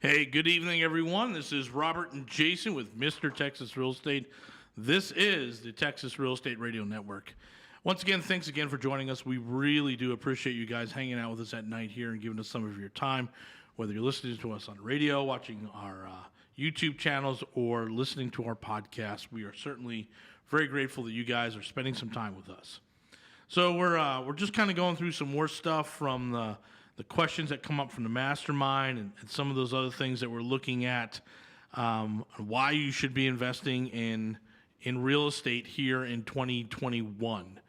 Hey, good evening, everyone. This is Robert and Jason with Mr. Texas Real Estate. This is the Texas Real Estate Radio Network. Once again, thanks again for joining us. We really do appreciate you guys hanging out with us at night here and giving us some of your time, whether you're listening to us on radio, watching our YouTube channels, or listening to our podcast. We are certainly very grateful that you guys are spending some time with us. So we're just kind of going through some more stuff from the questions that come up from the mastermind and some of those other things that we're looking at, why you should be investing in real estate here in 2021.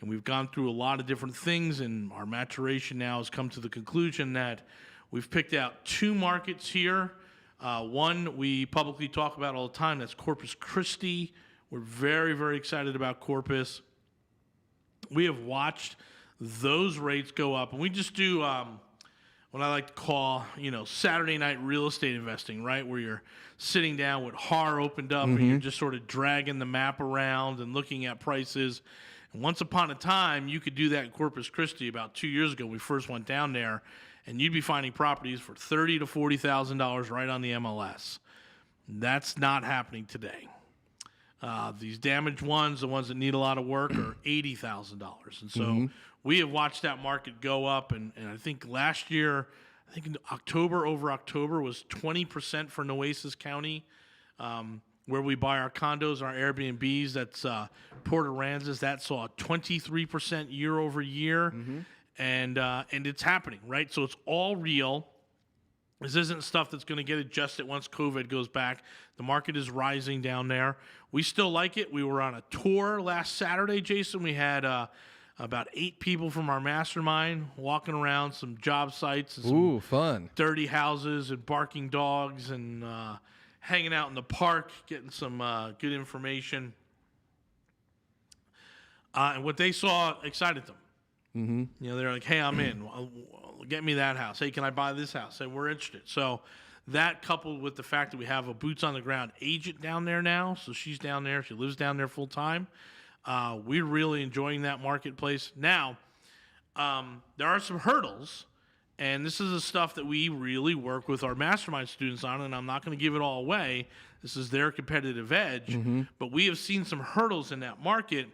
And we've gone through a lot of different things, and our maturation now has come to the conclusion that we've picked out two markets here. One we publicly talk about all the time, that's Corpus Christi. We're very, very excited about Corpus. We have watched those rates go up, and we just do what I like to call, Saturday night real estate investing, right? Where you're sitting down with HAR opened up and you're just sort of dragging the map around and looking at prices. And once upon a time, you could do that in Corpus Christi. About 2 years ago, we first went down there, and you'd be finding properties for $30,000 to $40,000 right on the MLS. That's not happening today. These damaged ones, the ones that need a lot of work, are $80,000. And so we have watched that market go up. And I think last year, in October over October was 20% for Nueces County, where we buy our condos, our Airbnbs. That's Port Aransas. That saw a 23% year over year. And it's happening, right? So it's all real. This isn't stuff that's going to get adjusted once COVID goes back. The market is rising down there. We still like it. We were on a tour last Saturday, Jason. We had about 8 people from our mastermind walking around some job sites and some fun, dirty houses and barking dogs and hanging out in the park, getting some good information. And what they saw excited them. They're like, hey, I'm in. Get me that house. Hey, can I buy this house? Hey, we're interested. So that, coupled with the fact that we have a boots-on-the-ground agent down there now, so she's down there. She lives down there full-time. We're really enjoying that marketplace. Now, there are some hurdles, and this is the stuff that we really work with our mastermind students on, and I'm not going to give it all away. This is their competitive edge. But we have seen some hurdles in that market.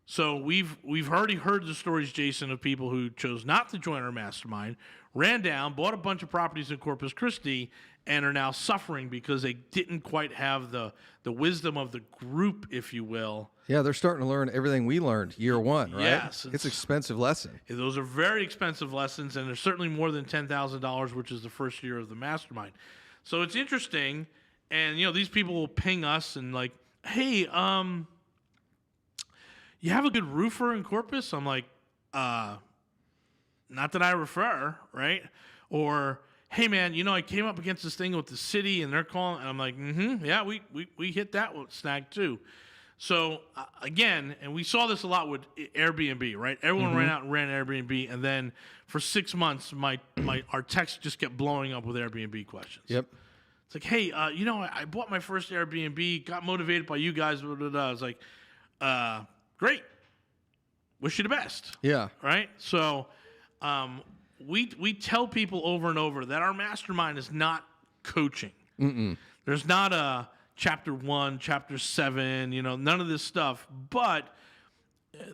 So we've already heard the stories, Jason, of people who chose not to join our mastermind, ran down, bought a bunch of properties in Corpus Christi, and are now suffering because they didn't quite have the wisdom of the group, if you will. Yeah, they're starting to learn everything we learned year one, right? Yes. It's an expensive lesson. Those are very expensive lessons, and they're certainly more than $10,000, which is the first year of the mastermind. So it's interesting, and these people will ping us and like, hey, you have a good roofer in Corpus? I'm like, not that I refer, right? Or, hey, man, I came up against this thing with the city, and they're calling. And I'm like, yeah, we hit that snag too. So, again, and we saw this a lot with Airbnb, right? Everyone ran out and ran Airbnb, and then for 6 months, our text just kept blowing up with Airbnb questions. Yep. It's like, hey, I bought my first Airbnb, got motivated by you guys. Blah, blah, blah. I was like, great. Wish you the best. Yeah. Right? So we tell people over and over that our mastermind is not coaching. There's not a chapter 1, chapter 7, none of this stuff. But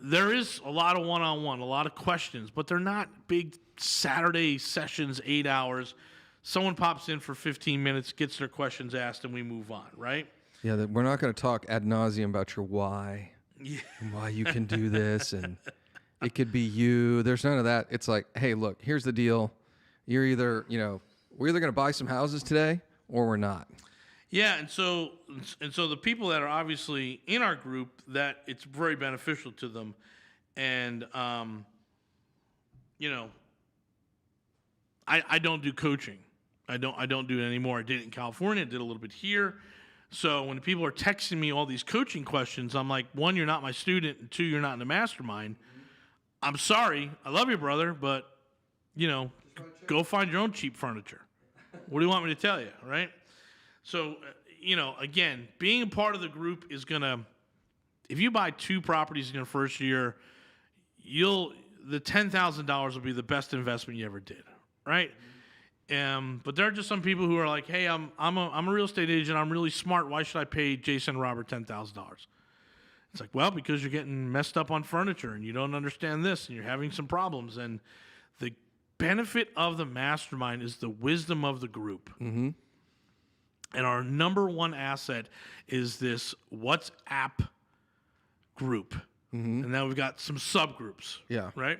there is a lot of one-on-one, a lot of questions. But they're not big Saturday sessions, 8 hours. Someone pops in for 15 minutes, gets their questions asked, and we move on, right? Yeah, we're not going to talk ad nauseum about your why. Yeah. And why you can do this, and it could be you. There's none of that. It's like, hey, look, here's the deal. You're either, we're either going to buy some houses today or we're not. Yeah, and so the people that are obviously in our group, that it's very beneficial to them, and I don't do coaching. I don't do it anymore. I did it in California. I did a little bit here. So when people are texting me all these coaching questions, I'm like, 1, you're not my student, and 2, you're not in the mastermind. I'm sorry. I love you, brother, but, go find your own cheap furniture. What do you want me to tell you, right? So, again, being a part of the group is going to, if you buy 2 properties in your first year, the $10,000 will be the best investment you ever did, right? But there are just some people who are like, hey, I'm a real estate agent. I'm really smart. Why should I pay Jason and Robert $10,000? It's like, well, because you're getting messed up on furniture and you don't understand this and you're having some problems. And the benefit of the mastermind is the wisdom of the group. Mm-hmm. And our number one asset is this WhatsApp group. Mm-hmm. And now we've got some subgroups. Yeah. Right?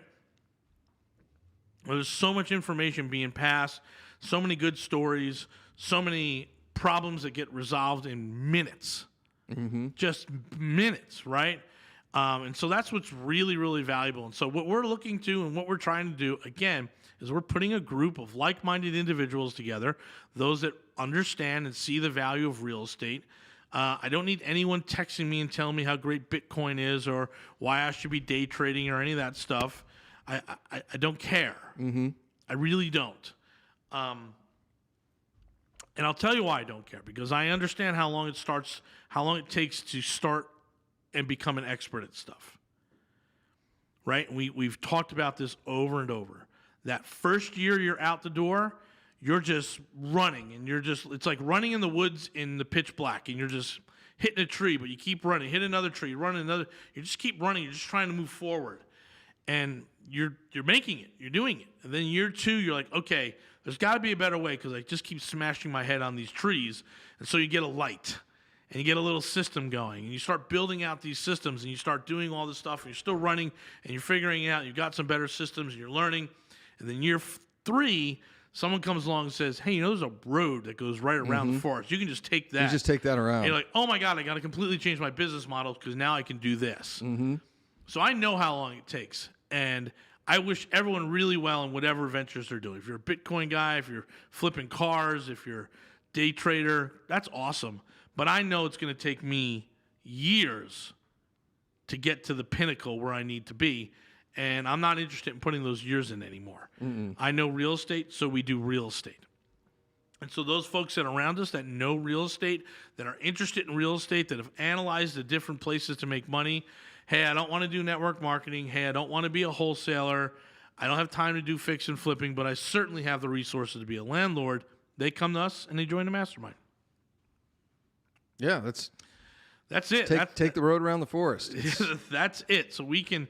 There's so much information being passed, so many good stories, so many problems that get resolved in minutes. Mm-hmm. Just minutes, right? And so that's what's really, really valuable. And so what we're looking to and what we're trying to do, again, is we're putting a group of like-minded individuals together, those that understand and see the value of real estate. I don't need anyone texting me and telling me how great Bitcoin is or why I should be day trading or any of that stuff. I don't care. Mm-hmm. I really don't. And I'll tell you why I don't care, because I understand how long it takes to start and become an expert at stuff. Right? We've talked about this over and over. That first year you're out the door, you're just running, and it's like running in the woods in the pitch black, and you're just hitting a tree, but you keep running, hit another tree, run another, you just keep running, you're just trying to move forward. And you're making it, you're doing it. And then year two, you're like, okay, there's got to be a better way because I just keep smashing my head on these trees. And so you get a light and you get a little system going and you start building out these systems and you start doing all this stuff and you're still running and you're figuring it out. You've got some better systems and you're learning. And then year three, someone comes along and says, hey, there's a road that goes right around the forest. You can just take that. You just take that around. And you're like, oh my God, I got to completely change my business model because now I can do this. Mm-hmm. So I know how long it takes. And I wish everyone really well in whatever ventures they're doing. If you're a Bitcoin guy, if you're flipping cars, if you're a day trader, that's awesome. But I know it's going to take me years to get to the pinnacle where I need to be. And I'm not interested in putting those years in anymore. Mm-mm. I know real estate, so we do real estate. And so those folks that are around us that know real estate, that are interested in real estate, that have analyzed the different places to make money, hey, I don't want to do network marketing. Hey, I don't want to be a wholesaler. I don't have time to do fix and flipping, but I certainly have the resources to be a landlord. They come to us and they join the mastermind. Yeah, that's it. Take the road around the forest. That's it. So we can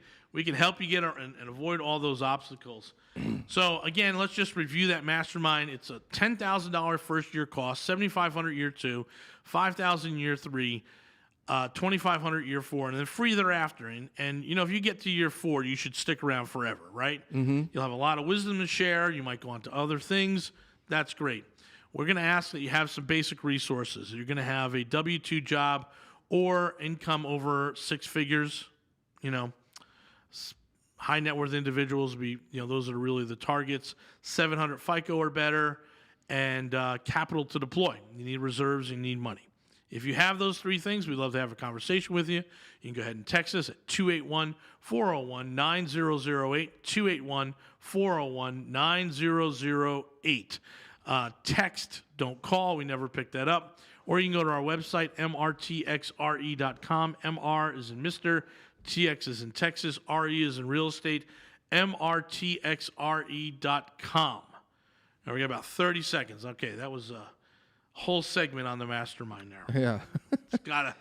help you get and avoid all those obstacles. So again, let's just review that mastermind. It's a $10,000 first year cost, $7,500 year two, $5,000 year three. $2,500 year four, and then free thereafter. And if you get to year four, you should stick around forever, right? Mm-hmm. You'll have a lot of wisdom to share. You might go on to other things. That's great. We're going to ask that you have some basic resources. You're going to have a W-2 job or income over six figures. High net worth individuals those are really the targets. 700 FICO or better, and capital to deploy. You need reserves. You need money. If you have those three things, we'd love to have a conversation with you. You can go ahead and text us at 281-401-9008, 281-401-9008. Text, don't call. We never pick that up. Or you can go to our website, mrtxre.com. MR is in Mr., TX is in Texas, RE is in real estate, mrtxre.com. Now we got about 30 seconds. Okay, that was whole segment on the mastermind now. Yeah. I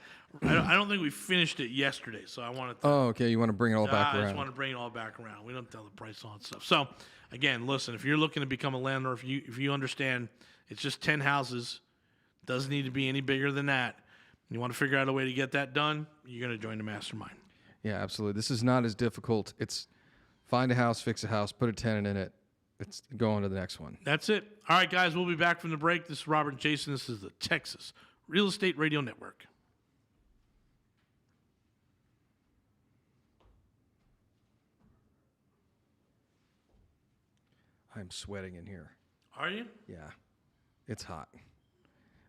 don't think we finished it yesterday, so I wanted to. Oh, okay. You want to bring it all back around. I just want to bring it all back around. We don't tell the price on stuff. So, again, listen, if you're looking to become a landlord, if you understand it's just 10 houses, doesn't need to be any bigger than that, you want to figure out a way to get that done, you're going to join the mastermind. Yeah, absolutely. This is not as difficult. It's find a house, fix a house, put a tenant in it. Let's go on to the next one. That's it. All right, guys, we'll be back from the break. This is Robert and Jason. This is the Texas Real Estate Radio Network. I'm sweating in here. Are you? Yeah. It's hot.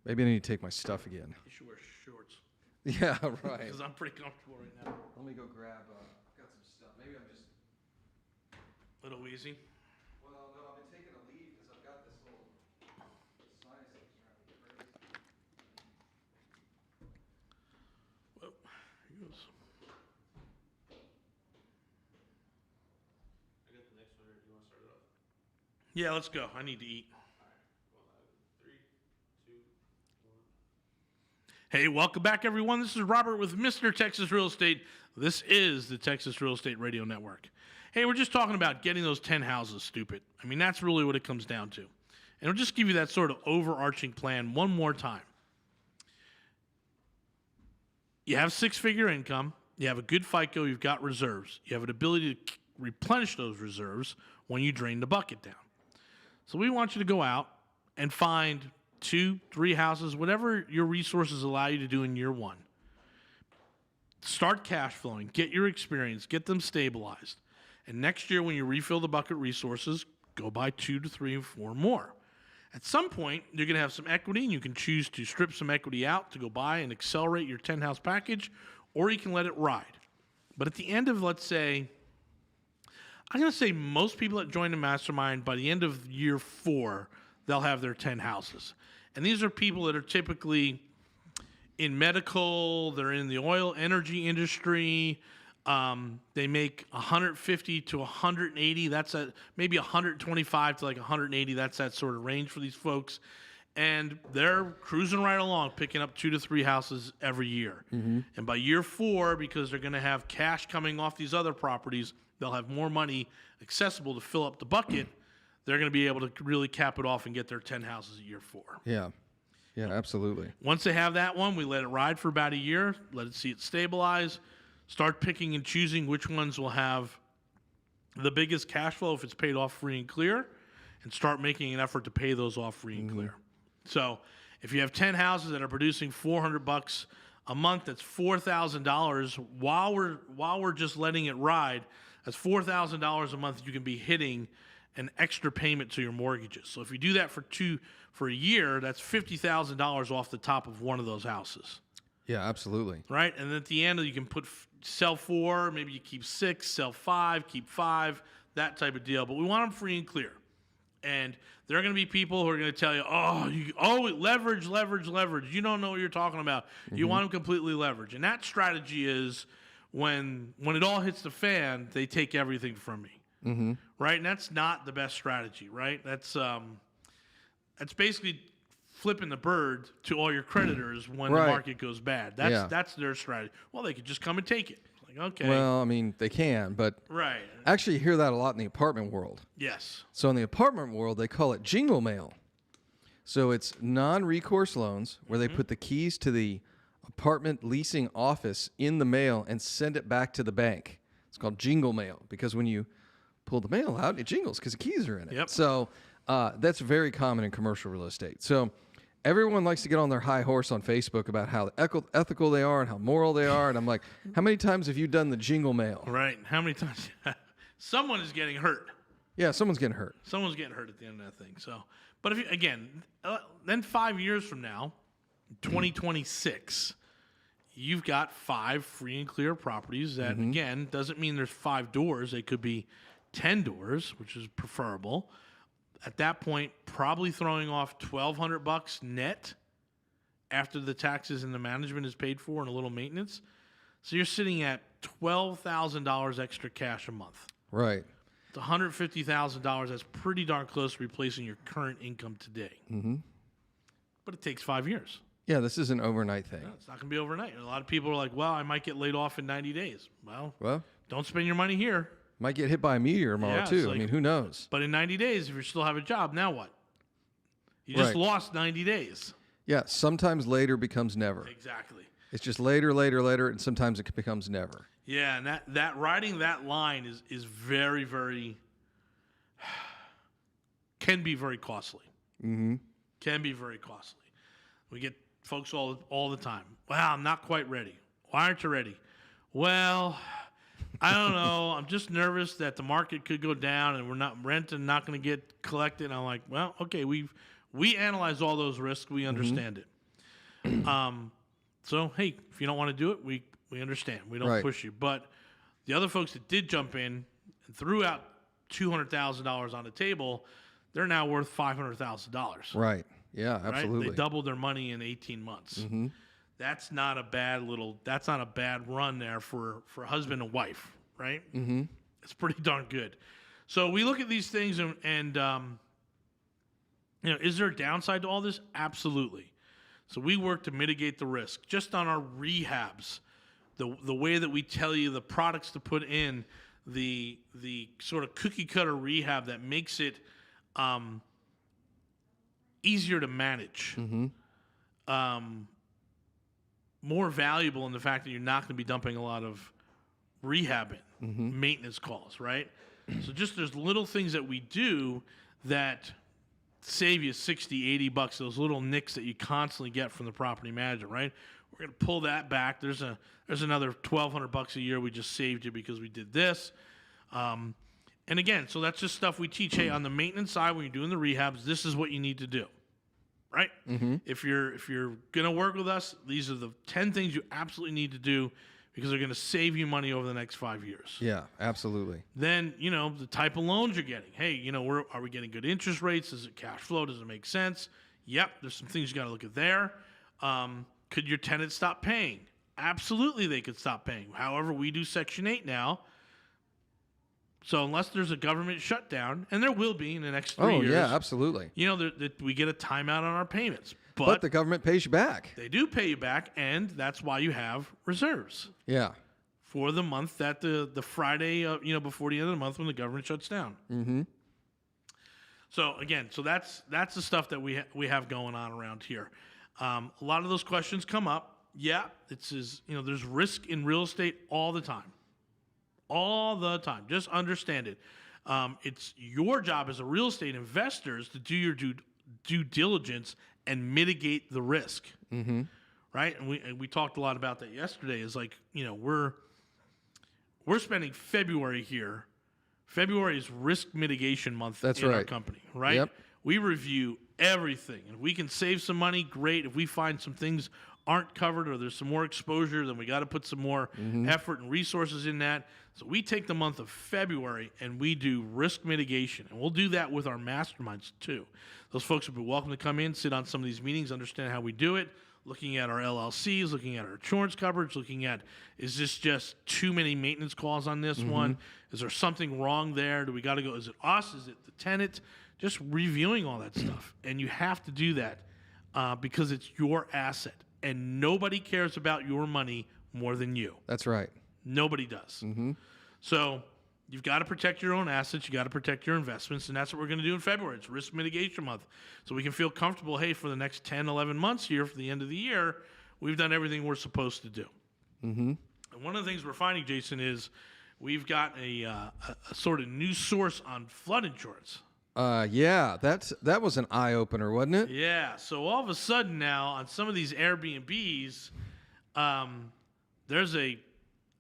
Maybe I need to take my stuff again. You should wear shorts. Yeah, right. Because I'm pretty comfortable right now. Let me go grab, I've got some stuff. Maybe I'm just... A little wheezy. Well, no, I've been taking a leave because I've got this little sinus that's driving me crazy. Well, here goes. I got the next one. Do you want to start it off? Yeah, let's go. I need to eat. Hey, welcome back, everyone. This is Robert with Mr. Texas Real Estate. This is the Texas Real Estate Radio Network. Hey, we're just talking about getting those 10 houses stupid. I mean, that's really what it comes down to. And I'll just give you that sort of overarching plan one more time. You have six-figure income. You have a good FICO. You've got reserves. You have an ability to replenish those reserves when you drain the bucket down. So we want you to go out and find 2, 3 houses, whatever your resources allow you to do in year one. Start cash flowing, get your experience, get them stabilized. And next year when you refill the bucket resources, go buy 2 to 3 or 4 more. At some point, you're going to have some equity, and you can choose to strip some equity out to go buy and accelerate your 10-house package, or you can let it ride. But at the end of, let's say, I'm going to say most people that join the mastermind, by the end of year 4, they'll have their 10 houses. And these are people that are typically in medical, they're in the oil energy industry. They make 150 to 180. That's maybe 125 to like 180. That's that sort of range for these folks. And they're cruising right along, picking up 2 to 3 houses every year. Mm-hmm. And by year 4, because they're going to have cash coming off these other properties, they'll have more money accessible to fill up the bucket. They're going to be able to really cap it off and get their 10 houses at year 4. Yeah. Yeah, absolutely. Once they have that one, we let it ride for about a year, let it see it stabilize, start picking and choosing which ones will have the biggest cash flow if it's paid off free and clear, and start making an effort to pay those off free and clear. So if you have 10 houses that are producing $400 a month, that's $4,000 while we're just letting it ride. That's $4,000 a month you can be hitting an extra payment to your mortgages. So if you do that for a year, that's $50,000 off the top of one of those houses. Yeah, absolutely. Right? And at the end, you can sell 4, maybe you keep 6, sell 5, keep 5, that type of deal. But we want them free and clear. And there are going to be people who are going to tell you, leverage. You don't know what you're talking about. Mm-hmm. You want them completely leveraged. And that strategy is when it all hits the fan, they take everything from me. Mm-hmm. Right? And that's not the best strategy, right? That's basically flipping the bird to all your creditors when the market goes bad. That's their strategy. Well, they could just come and take it. Like, okay. Well, I mean, they can, but actually you hear that a lot in the apartment world. Yes. So in the apartment world, they call it jingle mail. So it's non-recourse loans where they put the keys to the apartment leasing office in the mail and send it back to the bank. It's called jingle mail because when you pull the mail out, it jingles because the keys are in it. Yep. So that's very common in commercial real estate. So everyone likes to get on their high horse on Facebook about how ethical they are and how moral they are. And I'm like, how many times have you done the jingle mail? Right. How many times? Someone is getting hurt. Yeah, someone's getting hurt. Someone's getting hurt at the end of that thing. So, but if you, again, then 5 years from now, 2026, you've got 5 free and clear properties that, again, doesn't mean there's 5 doors. They could be 10 doors, which is preferable. At that point, probably throwing off $1,200 net after the taxes and the management is paid for and a little maintenance. So you're sitting at $12,000 extra cash a month. Right. It's $150,000. That's pretty darn close to replacing your current income today. Mm-hmm. But it takes 5 years. Yeah, this is an overnight thing. No, it's not going to be overnight. A lot of people are like, well, I might get laid off in 90 days. Well, don't spend your money here. Might get hit by a meteor tomorrow, too. Like, I mean, who knows? But in 90 days, if you still have a job, now what? You just lost 90 days. Yeah, sometimes later becomes never. Exactly. It's just later, and sometimes it becomes never. Yeah, and that riding that line is very, very, can be very costly. Mm-hmm. Can be very costly. We get folks all the time. Well, I'm not quite ready. Why aren't you ready? Well, I don't know. I'm just nervous that the market could go down and we're not renting, not going to get collected. And I'm like, well, okay, we analyze all those risks. We understand it. So, hey, if you don't want to do it, we understand. We don't push you. But the other folks that did jump in and threw out $200,000 on the table, they're now worth $500,000. Right. Yeah, absolutely. Right? They doubled their money in 18 months. Mm-hmm. That's not a bad run there for husband and wife, right? Mm-hmm. It's pretty darn good. So we look at these things and is there a downside to all this? Absolutely. So we work to mitigate the risk. Just on our rehabs, the way that we tell you the products to put in, the sort of cookie cutter rehab that makes it easier to manage, more valuable in the fact that you're not going to be dumping a lot of rehab in, maintenance calls, right? So just there's little things that we do that save you 60, 80 bucks, those little nicks that you constantly get from the property manager, right? We're going to pull that back. There's another $1,200 a year we just saved you because we did this. And again, so that's just stuff we teach. Hey, on the maintenance side, when you're doing the rehabs, this is what you need to do, right? If you're going to work with us, these are the 10 things you absolutely need to do because they're going to save you money over the next 5 years. Yeah, absolutely. Then, the type of loans you're getting. Hey, are we getting good interest rates? Is it cash flow? Does it make sense? Yep, there's some things you got to look at there. Could your tenant stop paying? Absolutely, they could stop paying. However, we do Section 8 now. So unless there's a government shutdown, and there will be in the next 3 years. Oh, yeah, absolutely. We get a timeout on our payments. But the government pays you back. They do pay you back, and that's why you have reserves. Yeah. For the month that the Friday, before the end of the month when the government shuts down. So again, that's the stuff that we have going on around here. A lot of those questions come up. Yeah, there's risk in real estate all the time. All the time. Just understand it. It's your job as a real estate investors to do your due diligence and mitigate the risk. Right? And we talked a lot about that yesterday. Is like, we're spending February here. February is risk mitigation month in our company, right? Yep. We review everything. And if we can save some money, great. If we find some things aren't covered or there's some more exposure, then we got to put some more effort and resources in that. So we take the month of February and we do risk mitigation. And we'll do that with our masterminds too. Those folks will be welcome to come in, sit on some of these meetings, understand how we do it, looking at our LLCs, looking at our insurance coverage, looking at, is this just too many maintenance calls on this one? Is there something wrong there? Do we got to go? Is it us? Is it the tenant? Just reviewing all that stuff. And you have to do that because it's your asset. And nobody cares about your money more than you. That's right. Nobody does. So you've got to protect your own assets. You got to protect your investments. And that's what we're going to do in February. It's risk mitigation month. So we can feel comfortable, hey, for the next 10, 11 months here, for the end of the year, we've done everything we're supposed to do. And one of the things we're finding, Jason, is we've got a sort of new source on flood insurance. Yeah, that was an eye opener, wasn't it? Yeah. So all of a sudden now on some of these Airbnbs, there's a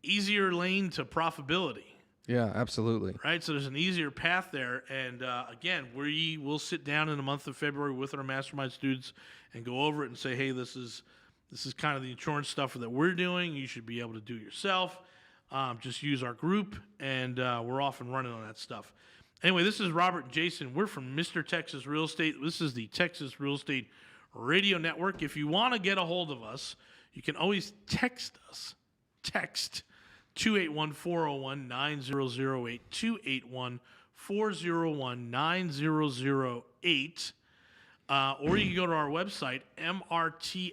easier lane to profitability. Yeah, absolutely. Right. So there's an easier path there. And again, we will sit down in the month of February with our mastermind students and go over it and say, hey, this is kind of the insurance stuff that we're doing. You should be able to do it yourself. Just use our group, and we're off and running on that stuff. Anyway, this is Robert and Jason. We're from Mr. Texas Real Estate. This is the Texas Real Estate Radio Network. If you want to get a hold of us, you can always text us. Text 281-401-9008, 281-401-9008. Or you can go to our website, mrtxre.com.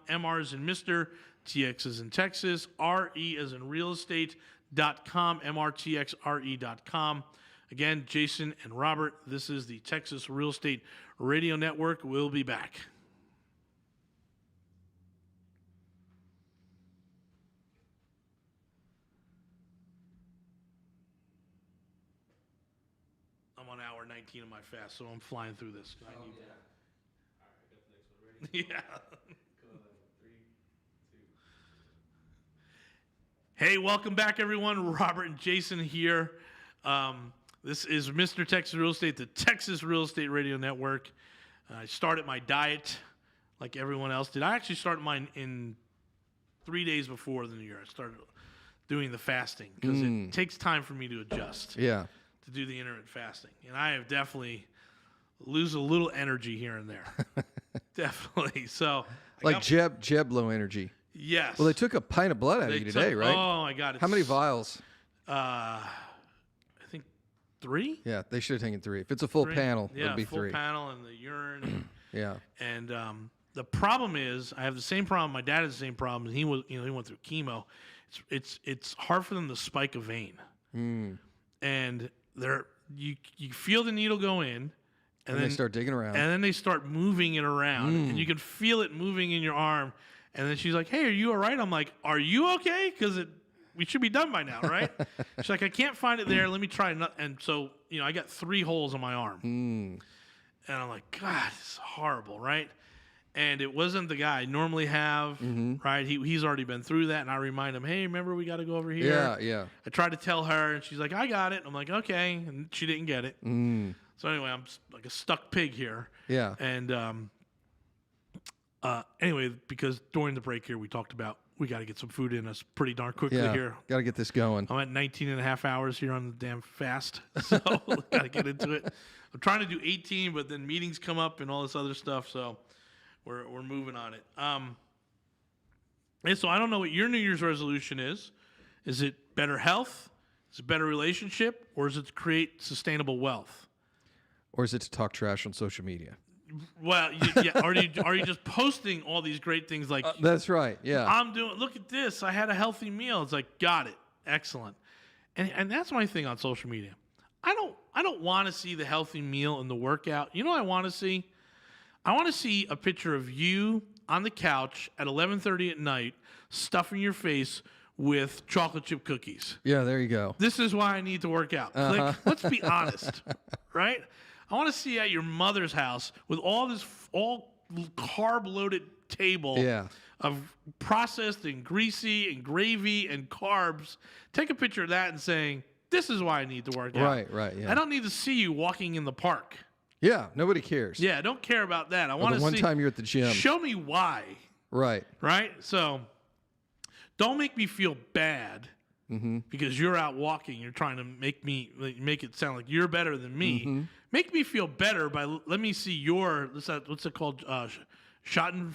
MR is in Mr., TX is in Texas, RE is in real estate.com, mrtxre.com. Again, Jason and Robert, this is the Texas Real Estate Radio Network. We'll be back. I'm on hour 19 of my fast, so I'm flying through this. Yeah. All right, I got the next one ready. Yeah. 3, 2. Hey, welcome back, everyone. Robert and Jason here. This is Mr. Texas Real Estate, the Texas Real Estate Radio Network. I started my diet like everyone else did. I actually started mine in 3 days before the new year. I started doing the fasting because it takes time for me to adjust. Yeah. To do the intermittent fasting. And I have definitely lose a little energy here and there. Definitely. So like Jeb low energy. Yes. Well, they took a pint of blood out of you today, right? Oh my God. How many vials? I think 3. Yeah, they should have taken 3. If it's a full panel, yeah, it'd be full 3. panel and the urine. Yeah. And the problem is, I have the same problem. My dad has the same problem. He was, he went through chemo. It's hard for them to spike a vein, and you feel the needle go in, And they start digging around. and then they start moving it around, and you can feel it moving in your arm. And then she's like, "Hey, are you all right?" I'm like, "Are you okay? Because we should be done by now, right?" She's like, "I can't find it there. Let me try." And so, I got 3 holes on my arm. And I'm like, God, this is horrible, right? And it wasn't the guy I normally have, right? He's already been through that. And I remind him, "Hey, remember we got to go over here?" Yeah, yeah. I tried to tell her, and she's like, "I got it." I'm like, "Okay." And she didn't get it. So anyway, I'm like a stuck pig here. Yeah. And anyway, because during the break here, we talked about we got to get some food in us pretty darn quickly here. Got to get this going. I'm at 19 and a half hours here on the damn fast, so got to get into it. I'm trying to do 18, but then meetings come up and all this other stuff, so we're moving on it. And so I don't know what your New Year's resolution is. Is it better health? Is it better relationship? Or is it to create sustainable wealth? Or is it to talk trash on social media? Well, are you just posting all these great things like That's right. Yeah. I'm doing? Look at this. I had a healthy meal. It's like, got it, excellent. And that's my thing on social media. I don't want to see the healthy meal and the workout. You know what I want to see? I want to see a picture of you on the couch at 11:30 at night, stuffing your face with chocolate chip cookies. Yeah, there you go. This is why I need to work out. Click. Let's be honest, right? I want to see at your mother's house with all carb-loaded table of processed and greasy and gravy and carbs. Take a picture of that and saying, "This is why I need to work out." Right. Yeah. I don't need to see you walking in the park. Yeah. Nobody cares. Yeah, I don't care about that. I want to see. One time you're at the gym. Show me why. Right. Right. So, don't make me feel bad because you're out walking. You're trying to make it sound like you're better than me. Make me feel better by let me see your what's it called? Schatten.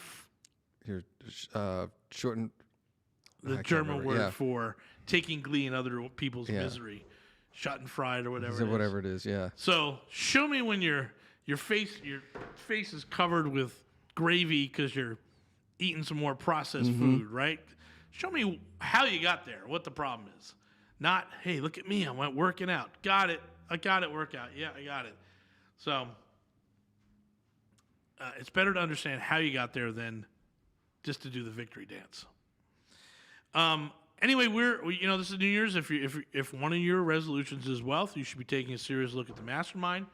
You're shortened. The German word for taking glee in other people's misery. Schadenfreude or whatever. Whatever it is. Yeah. So show me when your face is covered with gravy because you're eating some more processed food, right? Show me how you got there, what the problem is. Not, hey, look at me, I went working out. Got it. I got it, workout. Yeah, I got it. So it's better to understand how you got there than just to do the victory dance. Anyway, this is New Year's. If one of your resolutions is wealth, you should be taking a serious look at the mastermind.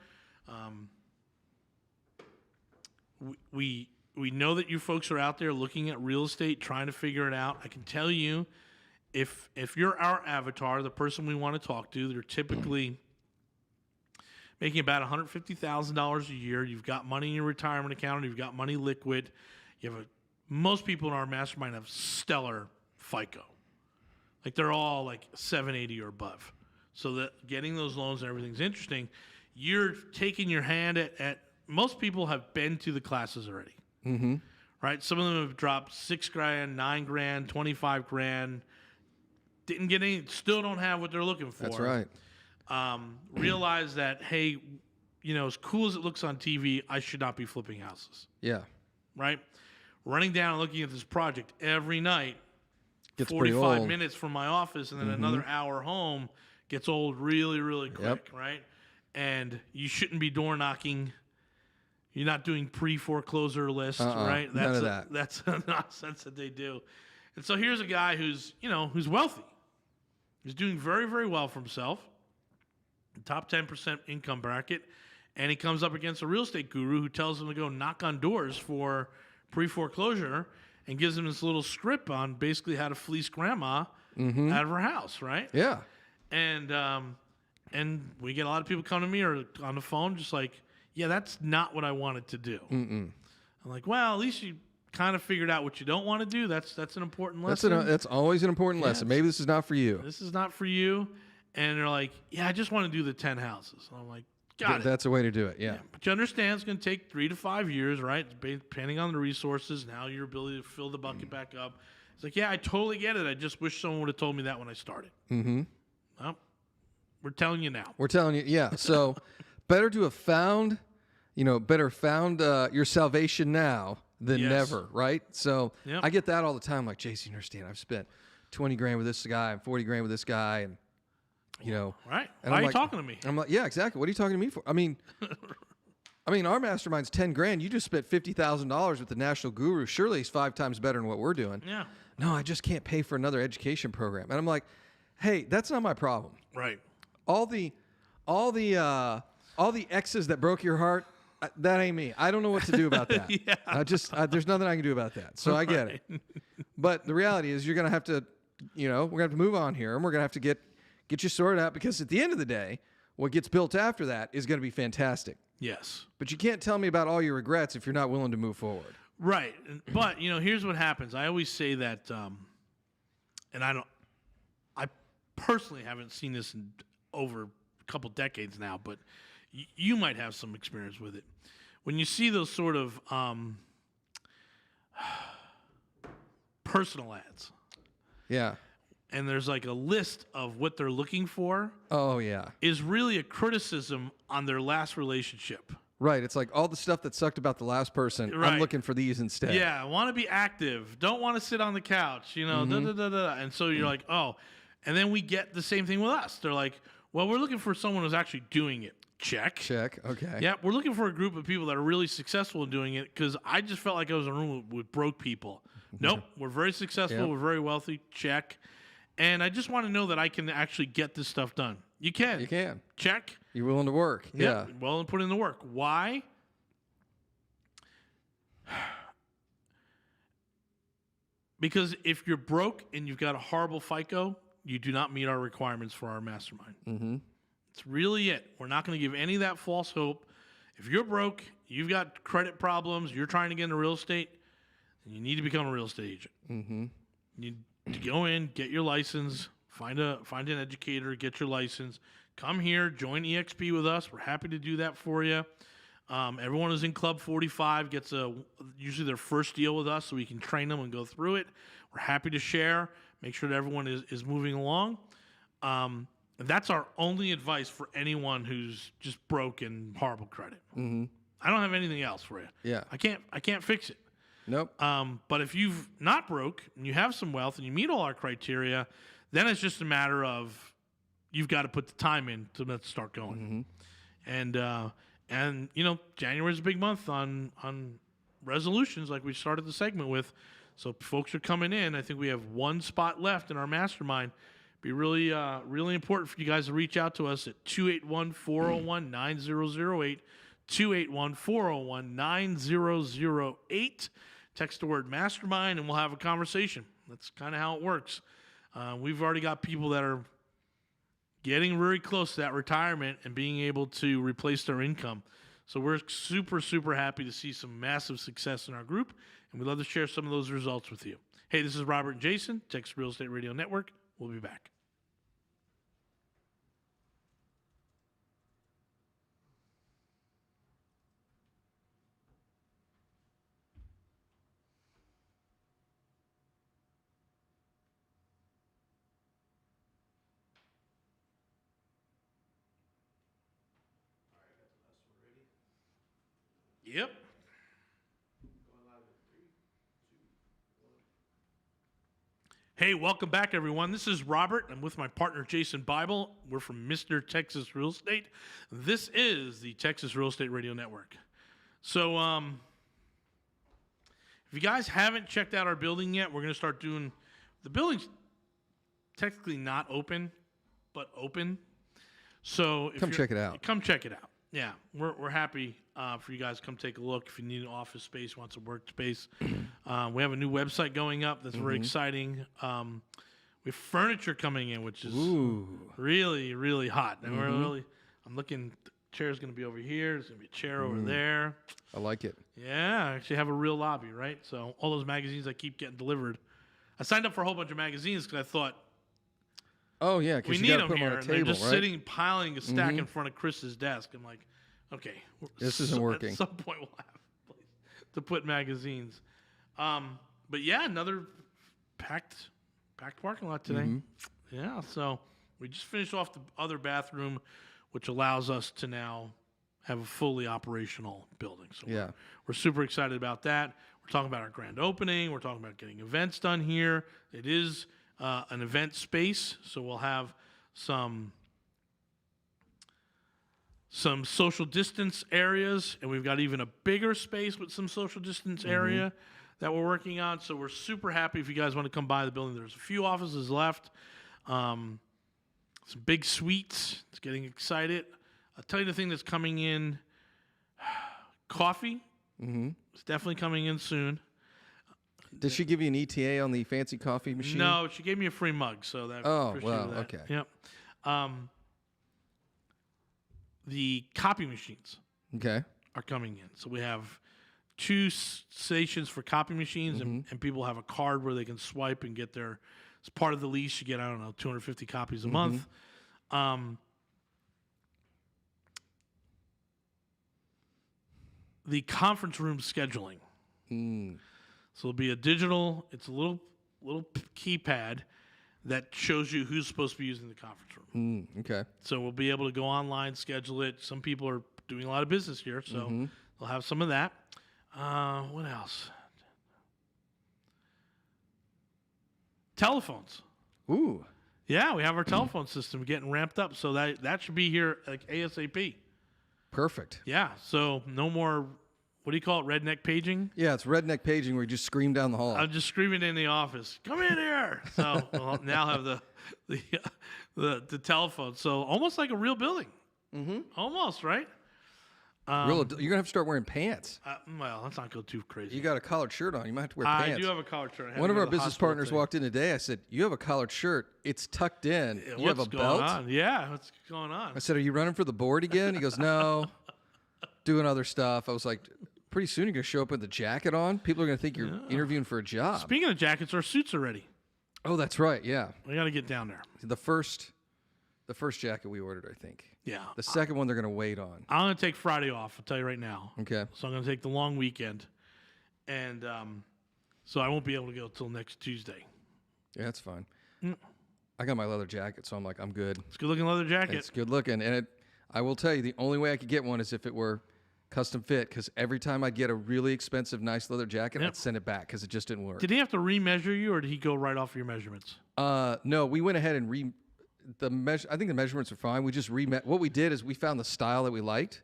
We know that you folks are out there looking at real estate, trying to figure it out. I can tell you, if you're our avatar, the person we want to talk to, they're typically making about $150,000 a year. You've got money in your retirement account. You've got money liquid. Most people in our mastermind have stellar FICO. Like they're all like 780 or above. So that getting those loans and everything's interesting. You're taking your hand at most people have been to the classes already. Right? Some of them have dropped $6,000, $9,000, $25,000. Didn't get any, still don't have what they're looking for. That's right. Realize that, hey, as cool as it looks on TV, I should not be flipping houses. Yeah. Right? Running down and looking at this project every night, Gets 45 minutes from my office and then another hour home gets old really, really quick, right? And you shouldn't be door knocking. You're not doing pre-foreclosure lists, right? None of that. That's a nonsense that they do. And so here's a guy who's wealthy. He's doing very, very well for himself. Top 10% income bracket. And he comes up against a real estate guru who tells him to go knock on doors for pre-foreclosure and gives him this little script on basically how to fleece grandma out of her house, right? Yeah. And we get a lot of people come to me or on the phone just like, yeah, that's not what I wanted to do. I'm like, well, at least you kind of figured out what you don't want to do. That's an important lesson. That's always an important lesson. Maybe this is not for you. This is not for you. And they're like, yeah, I just want to do the 10 houses. And I'm like, got it. That's a way to do it, yeah. But you understand it's going to take 3 to 5 years, right? Depending on the resources, now your ability to fill the bucket back up. It's like, yeah, I totally get it. I just wish someone would have told me that when I started. Well, we're telling you now. We're telling you, yeah. So better to have found better found your salvation now than Yes. never, right? So Yep. I get that all the time. Like, Jason, you understand? I've spent 20 grand with this guy and 40 grand with this guy, and Right. And Why I'm are you like- talking to me? I'm like, yeah, exactly. What are you talking to me for? I mean, our mastermind's 10 grand. You just spent $50,000 with the national guru. Surely he's 5 times better than what we're doing. Yeah. No, I just can't pay for another education program. And I'm like, hey, that's not my problem. Right. All the exes that broke your heart, that ain't me. I don't know what to do about that. Yeah. There's nothing I can do about that. So I get it. But the reality is, you're gonna have to, we're gonna have to move on here, and we're gonna have to get you sorted out, because at the end of the day, what gets built after that is gonna be fantastic. Yes. But you can't tell me about all your regrets if you're not willing to move forward. Right. But, here's what happens. I always say that, and I personally haven't seen this in over a couple decades now, but you might have some experience with it. When you see those sort of personal ads, Yeah. and there's like a list of what they're looking for, Oh yeah. is really a criticism on their last relationship. Right. It's like all the stuff that sucked about the last person. Right. I'm looking for these instead. Yeah, want to be active. Don't want to sit on the couch, da, da, da, da. And so you're like, oh. And then we get the same thing with us. They're like, well, we're looking for someone who's actually doing it. Check. Okay. Yeah, we're looking for a group of people that are really successful in doing it, because I just felt like I was in a room with broke people. Nope, we're very successful. Yep. We're very wealthy. Check. And I just want to know that I can actually get this stuff done. You can. You can. Check. You're willing to work. Yep. Yeah. Well, and put in the work. Why? Because if you're broke and you've got a horrible FICO, you do not meet our requirements for our mastermind. Mm-hmm. It's really it. We're not going to give any of that false hope. If you're broke, you've got credit problems, you're trying to get into real estate, you need to become a real estate agent. Mm-hmm. You need to go in, get your license, find an educator, get your license. Come here, join EXP with us. We're happy to do that for you. Everyone who's in Club 45 gets usually their first deal with us, so we can train them and go through it. We're happy to share, make sure that everyone is moving along. And that's our only advice for anyone who's just broke and horrible credit. Mm-hmm. I don't have anything else for you. Yeah. I can't fix it. Nope. But if you've not broke and you have some wealth and you meet all our criteria, then it's just a matter of you've got to put the time in to let's start going. Mm-hmm. And January's a big month on resolutions, like we started the segment with. So folks are coming in. I think we have one spot left in our mastermind. Be really important for you guys to reach out to us at 281-401-9008, 281-401-9008. Text the word mastermind and we'll have a conversation. That's kind of how it works. We've already got people that are getting very close to that retirement and being able to replace their income. So we're super, super happy to see some massive success in our group, and we'd love to share some of those results with you. Hey, this is Robert and Jason, Texas Real Estate Radio Network. We'll be back. Yep. Hey, welcome back, everyone. This is Robert. I'm with my partner, Jason Bible. We're from Mr. Texas Real Estate. This is the Texas Real Estate Radio Network. So, if you guys haven't checked out our building yet, we're going to start doing the building's technically not open, but open. So, if Come check it out. Come check it out. Yeah, we're happy for you guys to come take a look. If you need an office space, want some workspace, we have a new website going up that's very exciting. We have furniture coming in, which is really, really hot. And I'm looking. The chair's going to be over here. There's going to be a chair over there. I like it. Yeah, I actually have a real lobby, right? So all those magazines I keep getting delivered. I signed up for a whole bunch of magazines because I thought, oh yeah, we because need you got them to put them here. on a And they're table, just right? sitting, piling a stack in front of Chris's desk. I'm like, okay, This isn't working. At some point, we'll have a place to put magazines. But yeah, another packed parking lot today. Yeah, so we just finished off the other bathroom, which allows us to now have a fully operational building. So Yeah. we're super excited about that. We're talking about our grand opening. We're talking about getting events done here. It is an event space, so we'll have some social distance areas, and we've got even a bigger space with some social distance area that we're working on. So we're super happy if you guys want to come by the building. There's a few offices left, some big suites. It's getting excited. I'll tell you the thing that's coming in. Coffee. It's definitely coming in soon. Did she give you an ETA on the fancy coffee machine? No, she gave me a free mug, so that. Oh, appreciate well, that. okay. Yep. The copy machines Okay. are coming in, so we have two stations for copy machines, and people have a card where they can swipe and get their. As part of the lease, you get 250 copies a month. The conference room scheduling. So it'll be a digital. It's a little keypad that shows you who's supposed to be using the conference room. Okay. So we'll be able to go online, schedule it. Some people are doing a lot of business here, so they'll have some of that. What else? Telephones. Ooh. Yeah, we have our telephone system getting ramped up, so that should be here like ASAP. Perfect. Yeah, so no more, what do you call it, redneck paging? Yeah, it's redneck paging where you just scream down the hall. I'm just screaming in the office, come in here. So we'll now have the telephone. So almost like a real building. Almost, right? You're gonna have to start wearing pants. Well, let's not go too crazy. You got a collared shirt on. You might have to wear I pants. do have a collared shirt. I had One to of go our to the business hospital partners today. walked in today. I said, "You have a collared shirt. It's tucked in. You have What's a going belt." on? Yeah, what's going on? I said, "Are you running for the board again?" He goes, "No, doing other stuff." I was like, "Pretty soon you're gonna show up with a jacket on. People are gonna think you're interviewing for a job." Speaking of jackets, our suits are ready. Oh, that's right. Yeah, We got to get down there. the first jacket we ordered, I think. Yeah. The second one they're gonna wait on. I'm going to take Friday off, I'll tell you right now. Okay. So I'm going to take the long weekend. And so I won't be able to go till next Tuesday. Yeah, that's fine. I got my leather jacket, so I'm like, I'm good. It's a good looking leather jacket. It's good looking, and I will tell you, the only way I could get one is if it were custom fit. Because every time I get a really expensive, nice leather jacket, I'd send it back because it just didn't work. Did he have to remeasure you, or did he go right off your measurements? No, we went ahead and I think the measurements are fine. We just what we did is we found the style that we liked.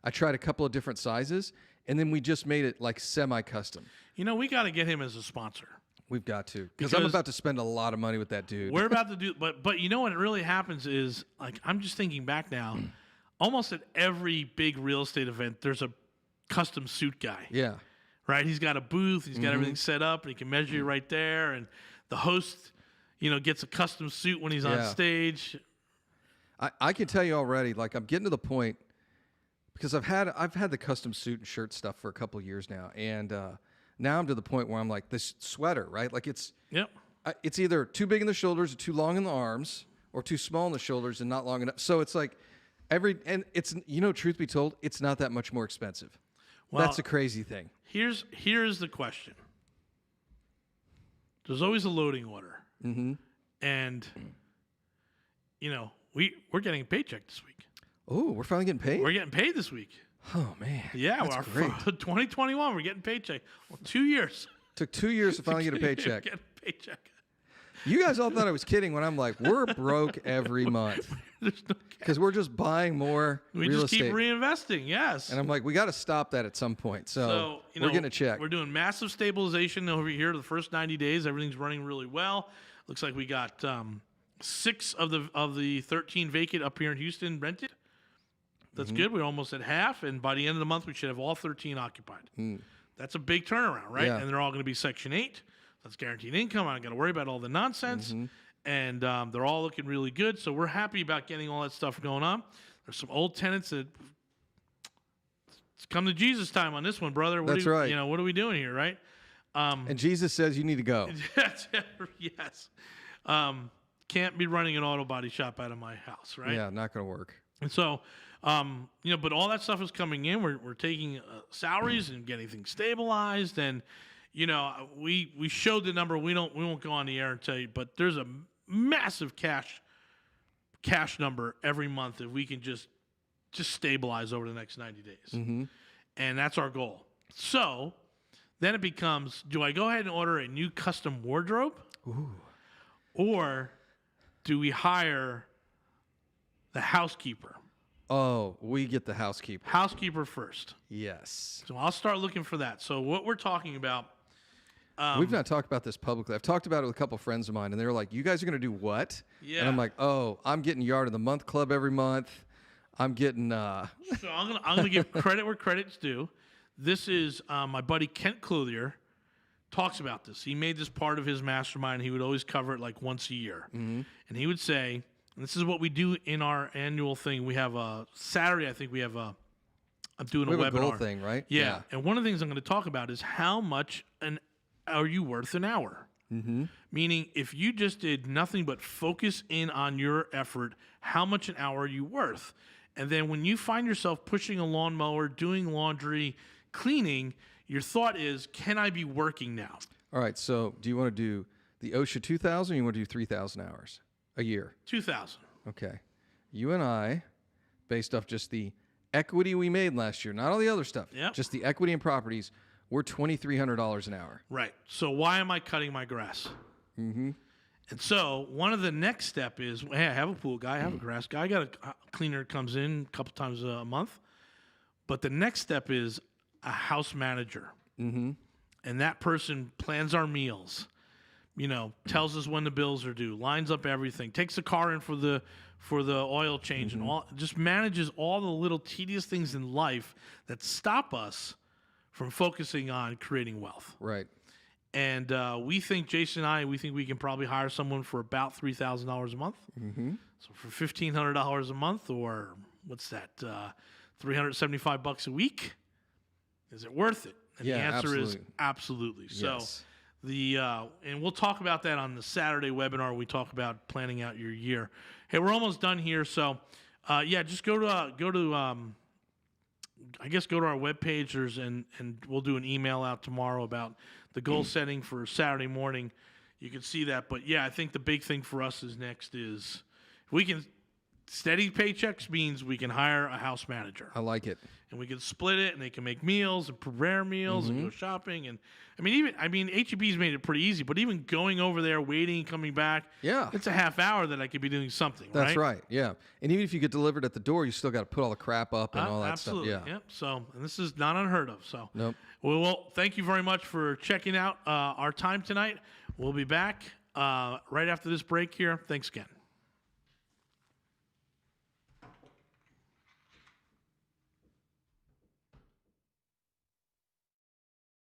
I tried a couple of different sizes, and then we just made it like semi-custom. You know, we got to get him as a sponsor. We've got to, because I'm about to spend a lot of money with that dude. We're about to do, but you know what really happens is, like, I'm just thinking back now, almost at every big real estate event, there's a custom suit guy. Yeah. Right? He's got a booth, he's got everything set up, and he can measure you right there. And the host, gets a custom suit when he's on stage. I can tell you already, like, I'm getting to the point, because I've had the custom suit and shirt stuff for a couple of years now, and now I'm to the point where I'm like, this sweater, right? Like, it's either too big in the shoulders or too long in the arms, or too small in the shoulders and not long enough. So it's like and it's, truth be told, it's not that much more expensive. Well, that's a crazy thing. Here's the question. There's always a loading order. And, we're getting a paycheck this week. Oh, we're finally getting paid? We're getting paid this week. Oh, man. Yeah, that's great. 2021, we're getting paycheck. Well, 2 years. Took 2 years to finally get a paycheck. Get a paycheck. You guys all thought I was kidding when I'm like, we're broke every month. Because we're just buying more We real just estate. keep reinvesting, yes. And I'm like, we got to stop that at some point. So we're getting a check. We're doing massive stabilization over here the first 90 days. Everything's running really well. Looks like we got 6 of the 13 vacant up here in Houston rented. That's good. We're almost at half, and by the end of the month, we should have all 13 occupied. That's a big turnaround, right? Yeah. And they're all going to be Section 8. That's guaranteed income. I don't got to worry about all the nonsense. And they're all looking really good. So we're happy about getting all that stuff going on. There's some old tenants that it's come to Jesus time on this one, brother. That's right. What are we doing here, right? And Jesus says you need to go. Yes. Can't be running an auto body shop out of my house, right? Yeah, not going to work. And so, but all that stuff is coming in. We're taking salaries and getting things stabilized, and we showed the number. We won't go on the air and tell you, but there's a massive cash number every month if we can just just stabilize over the next 90 days. And that's our goal. So then it becomes, do I go ahead and order a new custom wardrobe? Or do we hire the housekeeper? Oh, we get the housekeeper. Housekeeper first. Yes. So I'll start looking for that. So what we're talking about, We've not talked about this publicly. I've talked about it with a couple of friends of mine, and they were like, you guys are going to do what? Yeah. And I'm like, oh, I'm getting Yard of the Month Club every month. I'm getting... so I'm gonna give credit where credit's due. This is my buddy Kent Clothier talks about this. He made this part of his mastermind. He would always cover it like once a year. And he would say, and this is what we do in our annual thing. We have a Saturday, I think we have a, I'm doing we a have webinar. a goal thing, right? Yeah. And one of the things I'm going to talk about is how much are you worth an hour? Meaning, if you just did nothing but focus in on your effort, how much an hour are you worth? And then when you find yourself pushing a lawnmower, doing laundry, cleaning, your thought is, can I be working now? All right, so do you want to do the OSHA 2000 or you want to do 3,000 hours a year? 2,000. Okay. You and I, based off just the equity we made last year, not all the other stuff, Yep. just the equity and properties, we're $2,300 an hour. Right. So why am I cutting my grass? And so one of the next step is, hey, I have a pool guy, I have a grass guy, I got a cleaner that comes in a couple times a month. But the next step is a house manager. And that person plans our meals, tells us when the bills are due, lines up everything, takes the car in for the oil change and all, just manages all the little tedious things in life that stop us from focusing on creating wealth. Right. And we think, Jason and I, we think we can probably hire someone for about $3,000 a month. So for $1,500 a month, or what's that, $375 a week, is it worth it? And Yeah, the answer is absolutely. absolutely. So Yes. and we'll talk about that on the Saturday webinar. We talk about planning out your year. Hey, we're almost done here. So just go to I guess go to our webpage and we'll do an email out tomorrow about the goal setting for Saturday morning. You can see that. But yeah, I think the big thing for us is next is if we can steady paychecks means we can hire a house manager. I like it. And we can split it, and they can make meals and prepare meals and go shopping. And HEB's made it pretty easy. But even going over there, waiting, coming back, Yeah. it's a half hour that I could be doing something. That's right. Yeah. And even if you get delivered at the door, you still got to put all the crap up and all that Absolutely. stuff. Yeah. Yep. So, and this is not unheard of. So, Nope. well, thank you very much for checking out our time tonight. We'll be back right after this break here. Thanks again.